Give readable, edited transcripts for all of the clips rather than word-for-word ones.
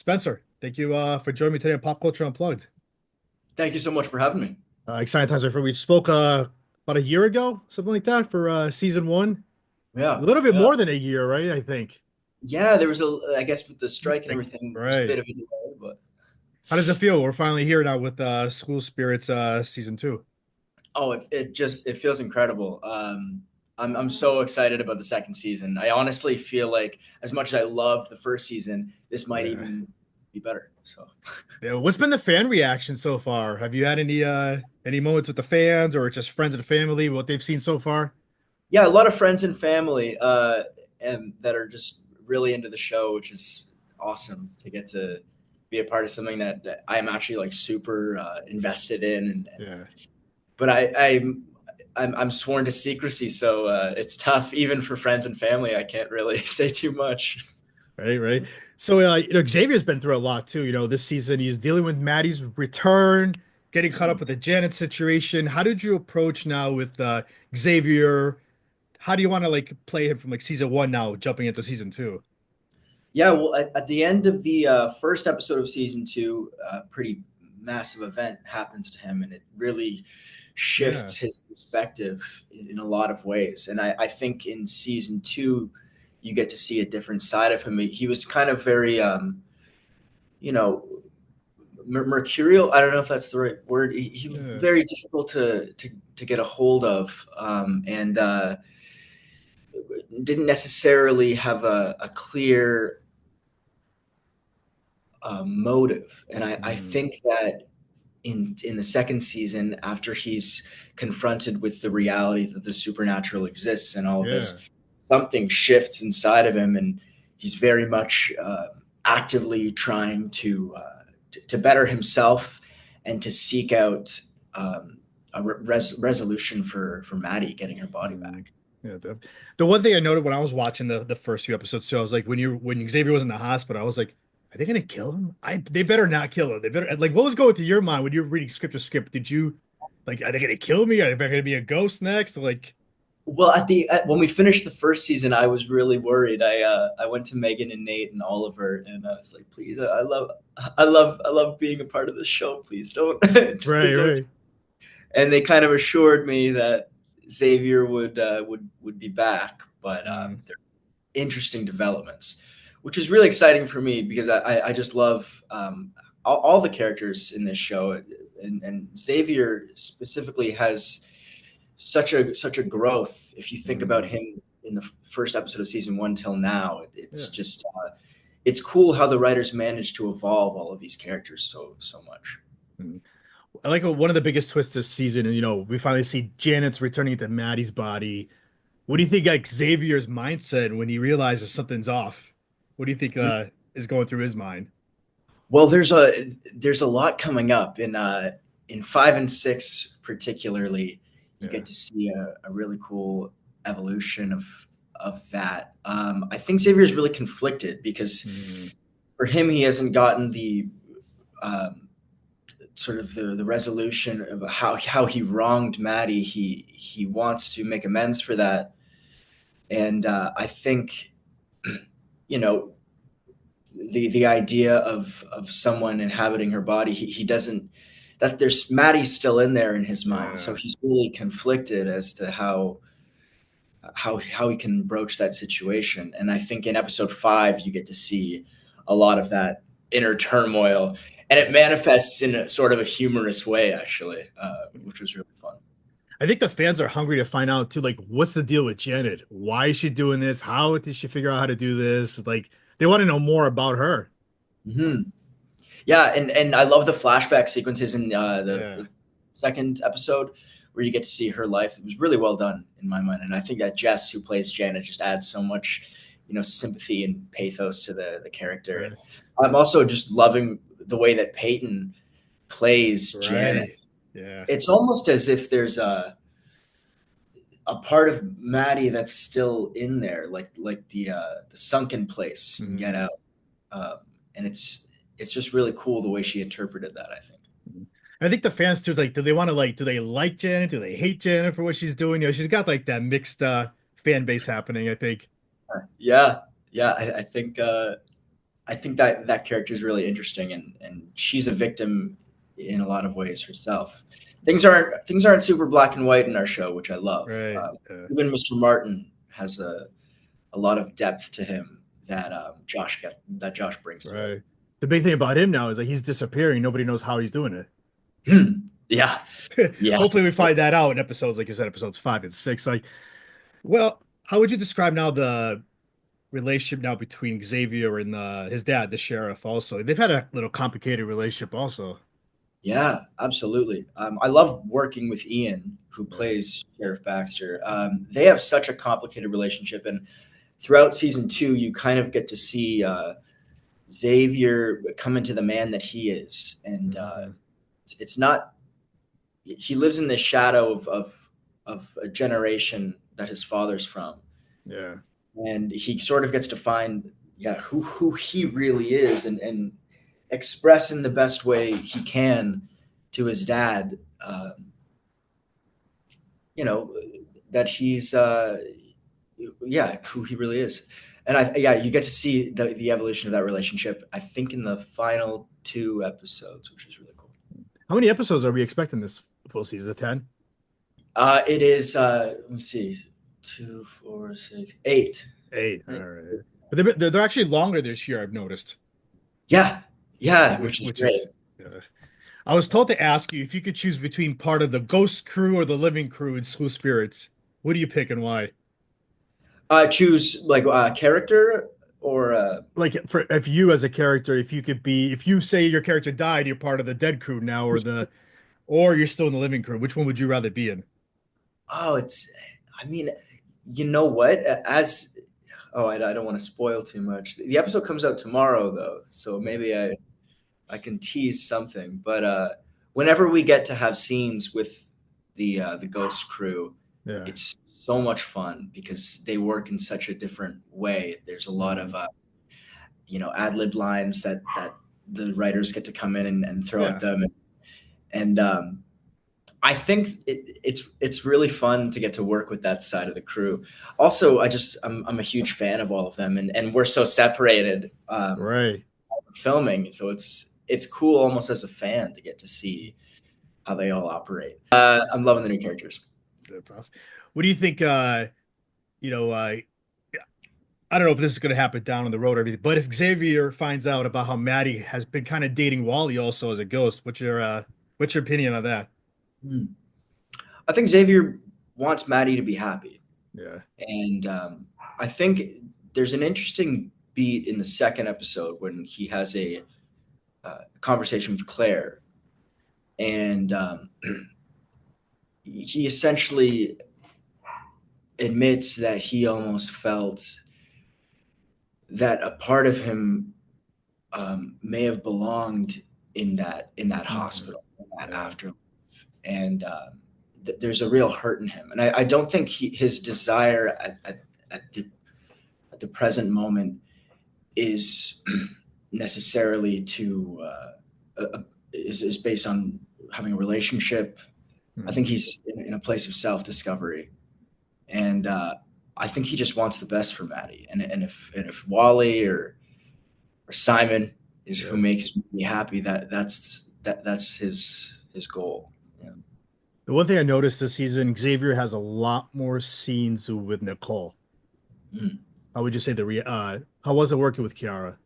Spencer, thank you for joining me today on Pop Culture Unplugged. Thank you so much for having me. Exciting times are for we spoke about a year ago, something like that, for season one. A Yeah, little bit yeah, more than a year, right? I think. yeah. There was I guess with the strike and Like, everything, there was a right. bit of a delay, but How does it feel? We're finally here now with School Spirits season two. it feels incredible. I'm so excited about the second season. I honestly feel like as much as I loved the first season, this might Yeah. even be better. So Yeah. What's been the fan reaction so far? Have you had any moments with the fans or just friends and family, what they've seen so far? yeah, a lot of friends and family and that are just really into the show, which is awesome to get to be a part of something that I'm actually like super invested in and Yeah. but I'm sworn to secrecy, so it's tough even for friends and family. I can't really say too much. Right, right. So, Xavier's been through a lot too. This season he's dealing with Maddie's return, getting caught up with the Janet situation. How did you approach now with Xavier? How do you want to like play him from like season one now, jumping into season two? Yeah, well, at the end of the first episode of season two, a pretty massive event happens to him, and it really Yeah. shifts his perspective in a lot of ways. And I think in season two, you get to see a different side of him. He was kind of very, you know, mercurial. I don't know if that's the right word. He was Yeah. very difficult to get a hold of, and didn't necessarily have a clear motive. And I Mm, think that in the second season, after he's confronted with the reality that the supernatural exists and all of yeah. this, something shifts inside of him, and he's very much actively trying to better himself and to seek out a resolution for Maddie getting her body Mm. back. Yeah. The one thing I noted when I was watching the first few episodes too, I was like, when Xavier was in the hospital, I was like, are they gonna kill him? They better not kill him. They better like what was going through your mind when you were reading script to script? Did you like, are they gonna kill me? Are they gonna be a ghost next? Like, Well, when we finished the first season, I was really worried. I went to Megan and Nate and Oliver, and I was like, "Please, I love being a part of this show. Please don't, right, please don't." right. And they kind of assured me that Xavier would be back, but Mm, they're interesting developments, which is really exciting for me because I just love all the characters in this show, and Xavier specifically has such a growth. If you think about mm, him in the first episode of season one till now, it's yeah. just it's cool how the writers managed to evolve all of these characters so much. Mm. I like one of the biggest twists this season, and we finally see Janet's returning to Maddie's body. What do you think like Xavier's mindset when he realizes something's off? What do you think is going through his mind? Well, there's a lot coming up in 5 and 6 particularly. You Yeah. get to see a really cool evolution of that. I think Xavier is really conflicted because Mm, for him, he hasn't gotten the um, sort of the resolution of how he wronged Maddie. He wants to make amends for that, and I think you know the idea of someone inhabiting her body. He doesn't that there's Maddie's still in there in his mind, so yeah. he's really conflicted as to how he can broach that situation. And I think in episode 5 you get to see a lot of that inner turmoil, and it manifests in a sort of a humorous way, actually, which was really fun. I think the fans are hungry to find out too, like, what's the deal with Janet? Why is she doing this? How did she figure out how to do this? Like, they want to know more about her. Hmm. Yeah, and I love the flashback sequences in Yeah. the second episode where you get to see her life. It was really well done in my mind, and I think that Jess, who plays Janet, just adds so much, sympathy and pathos to the character. And Right. I'm also just loving the way that Peyton plays Janet. Right. Yeah. It's almost as if there's a part of Maddie that's still in there, like the sunken place in Get Mhm. Out, and it's just really cool the way she interpreted that. I think. Mhm. I think the fans too, like, do they like Janet? Do they hate Janet for what she's doing? She's got like that mixed fan base happening, I think. Yeah, yeah. I think I think that that character is really interesting, and she's a victim in a lot of ways herself. Things aren't super black and white in our show, which I love. Right. Even Mr. Martin has a lot of depth to him that that Josh brings to it. Right. The big thing about him now is that he's disappearing. Nobody knows how he's doing Yeah, it. yeah. Hopefully, we find that out in episodes, like you said, episodes 5 and 6. Like, well, how would you describe now the relationship now between Xavier and his dad, the sheriff? Also, they've had a little complicated relationship. Also, Yeah, absolutely. I love working with Ian, who right. plays Sheriff Baxter. They have such a complicated relationship, and throughout season two, you kind of get to see Xavier come into the man that he is, and Mhm. it's not. He lives in the shadow of a generation that his father's from, Yeah. and he sort of gets to find who he really is, and express in the best way he can to his dad. You know that he's who he really is, and you get to see the evolution of that relationship. I think in the final two episodes, which is really cool. How many episodes are we expecting this full season? 10? It is. Let me see, two, four, six, eight. 8. All Right? right. But they're actually longer this year, I've noticed. Yeah, yeah, Which which is which great. is I was told to ask you if you could choose between part of the ghost crew or the living crew in School Spirits. What do you pick and why? Choose like character or Like for if you as a character, if you could be, if you say your character died, you're part of the dead crew now, or you're still in the living crew. Which one would you rather be in? oh, it's. I mean, you know what? As oh, I don't want to spoil too much. The episode comes out tomorrow though, so Yeah, maybe I can tease something. But whenever we get to have scenes with the ghost crew, yeah, it's so much fun because they work in such a different way. There's a lot of mhm, ad lib lines that the writers get to come in and throw at yeah, them, and I think it's really fun to get to work with that side of the crew. Also, I'm a huge fan of all of them, and we're so separated right. filming, so it's cool almost as a fan to get to see how they all operate. I'm loving the new characters. That's awesome. What do you think? You know, I don't know if this is going to happen down on the road or everything, but if Xavier finds out about how Maddie has been kind of dating Wally also as a ghost, what's your opinion on that? Hmm. I think Xavier wants Maddie to be happy, Yeah, and I think there's an interesting beat in the second episode when he has a conversation with Claire, and he essentially admits that he almost felt that a part of him may have belonged in that mhm, hospital, in that yeah, afterlife, and there's a real hurt in him. And I don't think his desire at the present moment is necessarily to is based on having a relationship. I think mhm, he's in a place of self discovery, and I think he just wants the best for Maddie. And if Wally or Simon is who yeah. makes me happy, that's his goal. Yeah. The one thing I noticed this season, Xavier has a lot more scenes with Nicole. Mm. How would you say how was it working with Kiara?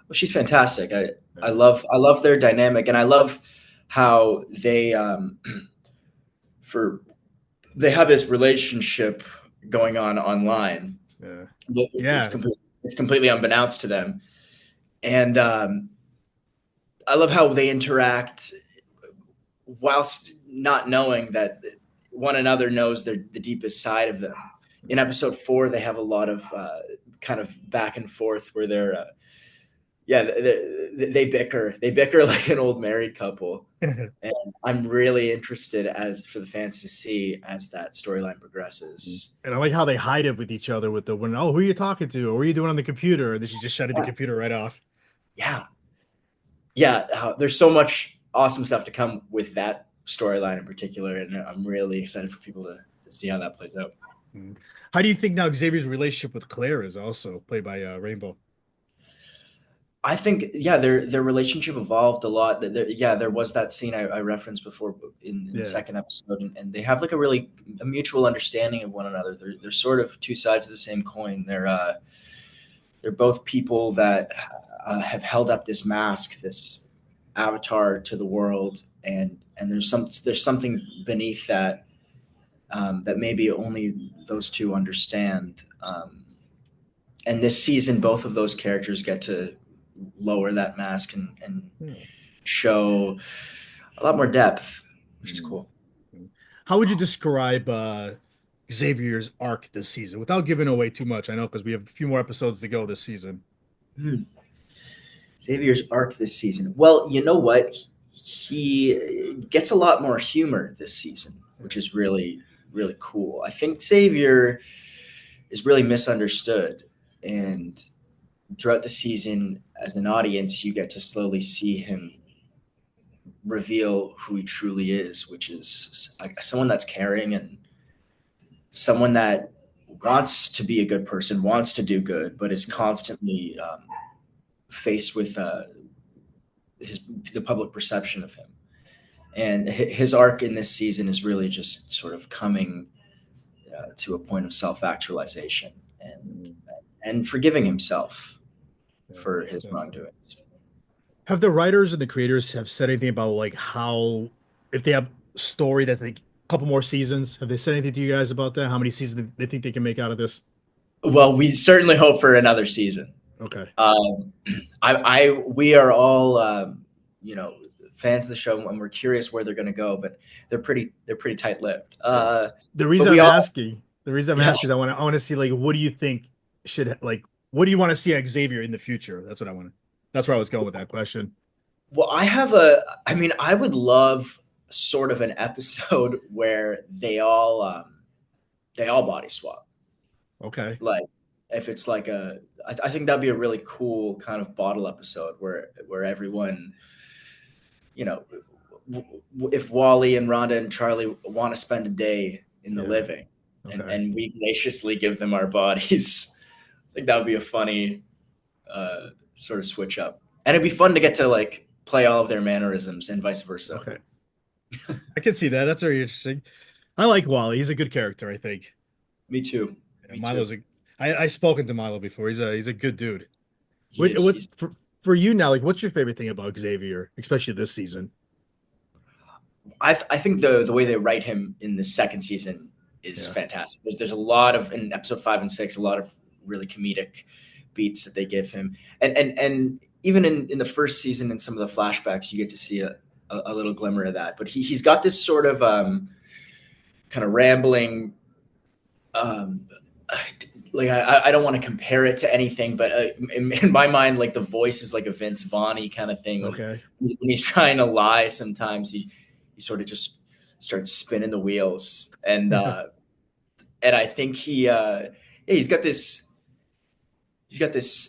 Well, she's fantastic. I Yeah, I love I love their dynamic, and I love how for they have this relationship going on online. yeah, It's yeah, completely unbeknownst to them, and I love how they interact whilst not knowing that one another knows the deepest side of them. In episode four, they have a lot of kind of back and forth where they bicker. They bicker like an old married couple, and and I'm really interested as for the fans to see as that storyline progresses. I like how they hide it with each other with the when who are you talking to or what are you doing on the computer? And then she just shutting the Yeah, computer right off. yeah, yeah. There's so much awesome stuff to come with that storyline in particular, and I'm really excited for people to see how that plays out. Mm. How do you think now Xavier's relationship with Claire is also played by Rainbow? I think, yeah, their relationship evolved a lot. Yeah, there was that scene I referenced before in the Yeah. second episode, and they have like a mutual understanding of one another. They're sort of two sides of the same coin. They're both people that have held up this mask, this avatar to the world, and there's something beneath that, that maybe only those two understand. And this season, both of those characters get to lower that mask and Yeah. show a lot more depth, which is Mm. cool. How would you describe Xavier's arc this season without giving away too much? I know because we have a few more episodes to go this season. Hmm. Xavier's arc this season. Well, you know what? He gets a lot more humor this season, which is really, really cool. I think Xavier is really misunderstood. And throughout the season, as an audience, you get to slowly see him reveal who he truly is, which is someone that's caring and someone that wants to be a good person, wants to do good, but is Yeah. constantly faced with his the public perception of him. And his arc in this season is really just sort of coming to a point of self actualization Mm. and forgiving himself Yeah. for his Definitely. wrongdoings. Have the writers and the creators have said anything about like how if they have story that they a couple more seasons? Have they said anything to you guys about that? How many seasons they think they can make out of this? Well, we certainly hope for another season. Okay. Um, we are all, fans of the show, and we're curious where they're going to go, but they're pretty tight-lipped. Yeah. The But reason we I'm all, asking, the reason I'm yeah, asking is I want to see like what do you think should like what do you want to see Xavier in the future? That's what I want to. That's where I was going with that question. well, I mean, I would love sort of an episode where they all body swap. Okay. Like, if it's like I think that'd be a really cool kind of bottle episode where everyone, you know, if Wally and Rhonda and Charlie want to spend a day in the Yeah. living, Okay. and we graciously give them our bodies, I think that would be a funny sort of switch up, and it'd be fun to get to like play all of their mannerisms and vice versa. Okay. I can see that. That's very interesting. I like Wally. He's a good character, I think. Me too. Yeah, Me too. I've spoken to Milo before. He's a good dude. He is. What He's. for you now, like what's your favorite thing about Xavier, especially this season? I think the way they write him in the second season is Yeah. fantastic. There's a lot of in episode 5 and 6, a lot of really comedic beats that they give him, and even in the first season, in some of the flashbacks, you get to see a little glimmer of that. But he's got this sort of kind of rambling. Um, like I don't want to compare it to anything, but in my mind, like the voice is like a Vince Vaughn kind of thing. Okay. When he's trying to lie, sometimes he sort of just starts spinning the wheels, and I think yeah, he's got this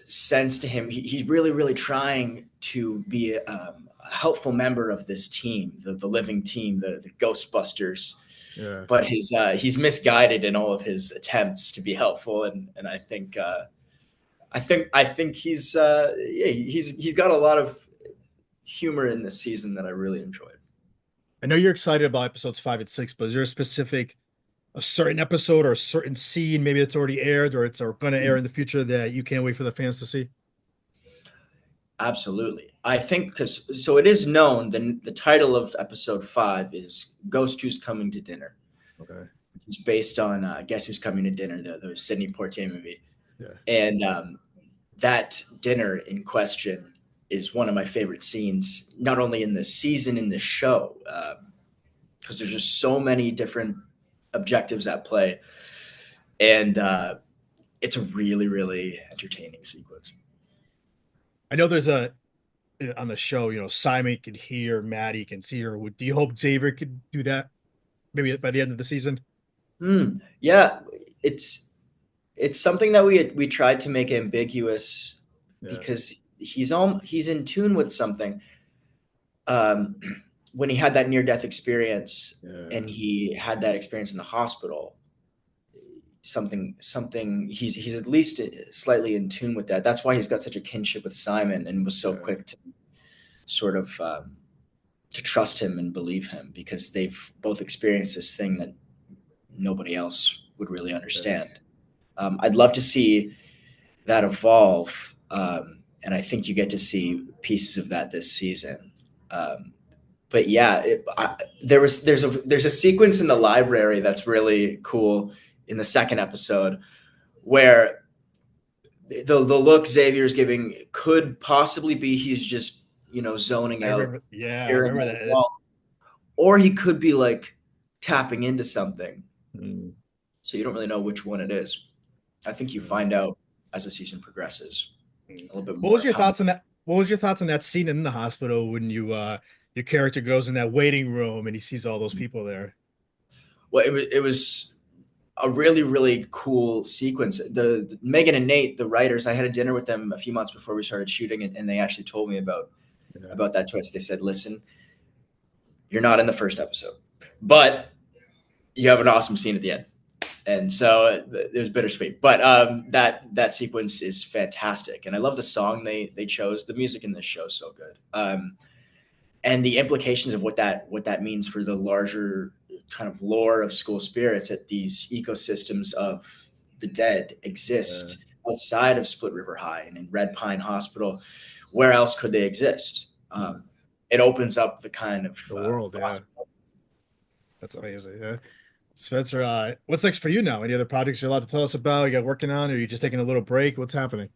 sense to him. He's really really trying to be a helpful member of this team, the living team, the Ghostbusters, Yeah. but he's misguided in all of his attempts to be helpful, and I think yeah, he's got a lot of humor in this season that I really enjoyed. I know you're excited about episodes 5 and 6, but is there a certain episode or a certain scene, maybe it's already aired or it's going to air in the future that you can't wait for the fans to see? Absolutely, I think because so it is known the title of episode 5 is Ghost Who's Coming to Dinner. Okay. It's based on Guess Who's Coming to Dinner, the Sidney Poitier movie, Yeah. and that dinner in question is one of my favorite scenes, not only in the season, in the show, because there's just so many different objectives at play, and it's a really, really entertaining sequence. I know there's a on the show, Simon can hear, Maddie can see her. Do you hope Xavier could do that maybe by the end of the season? Yeah, it's it's something that we tried to make ambiguous Yeah. because he's in tune with something. Um, when he had that near death experience Yeah. and he had that experience in the hospital, something he's at least slightly in tune with that. That's why he's got such a kinship with Simon and was so Yeah. quick to sort of to trust him and believe him, because they've both experienced this thing that nobody else would really Yeah. understand. I'd love to see that evolve, and I think you get to see pieces of that this season. But yeah, there's a sequence in the library that's really cool in the second episode where the look Xavier's giving could possibly be he's just zoning I out, remember. Yeah, I staring remember at the that. wall, or he could be like tapping into something. Mm, So you don't really know which one it is. I think you mm, find out as the season progresses mm. a little bit What more was of your how. thoughts on that? What was your thoughts on that scene in the hospital when your character goes in that waiting room and he sees all those people there? Well, it was a really really cool sequence. The Megan and Nate, the writers, I had a dinner with them a few months before we started shooting, and they actually told me Yeah. about that twist. They said, "Listen, you're not in the first episode, but you have an awesome scene at the end." And so it was bittersweet, but that sequence is fantastic, and I love the song they chose. The music in this show is so good, and the implications of what that means for the larger kind of lore of school spirits, that these ecosystems of the dead Yeah. exist outside of Split River High and in Red Pine Hospital. Where else could they exist? Mm. It opens up the kind of The world, yeah. possible. That's amazing. Yeah. Spencer, what's next for you now? Any other projects you're allowed to tell us about? You got working on, or are you just taking a little break? What's happening?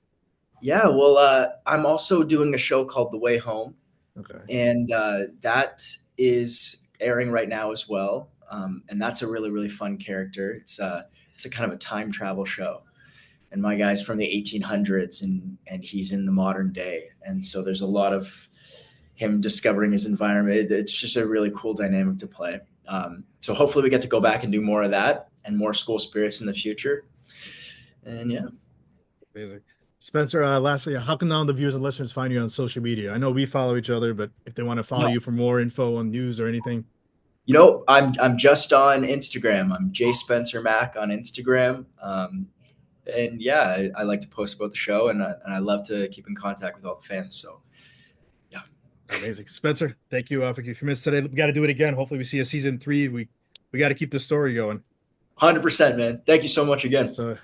Yeah, well, I'm also doing a show called The Way Home, Okay. and that is airing right now as well. And that's a really really fun character. It's a kind of a time travel show, and my guy's from the 1800s, and he's in the modern day, and so there's a lot of him discovering his environment. It's just a really cool dynamic to play. So hopefully we get to go back and do more of that and more school spirits in the future. And yeah, Amazing. Spencer, lastly, how can now the viewers and listeners find you on social media? I know we follow each other, but if they want to follow no, you for more info on news or anything, I'm just on Instagram. I'm J Spencer Mac on Instagram. And yeah, I like to post about the show, and I love to keep in contact with all the fans. So yeah, amazing. Spencer, thank you for a few minutes today. We got to do it again. Hopefully, we see a season three. We got to keep the story going. 100%, man. Thank you so much again. So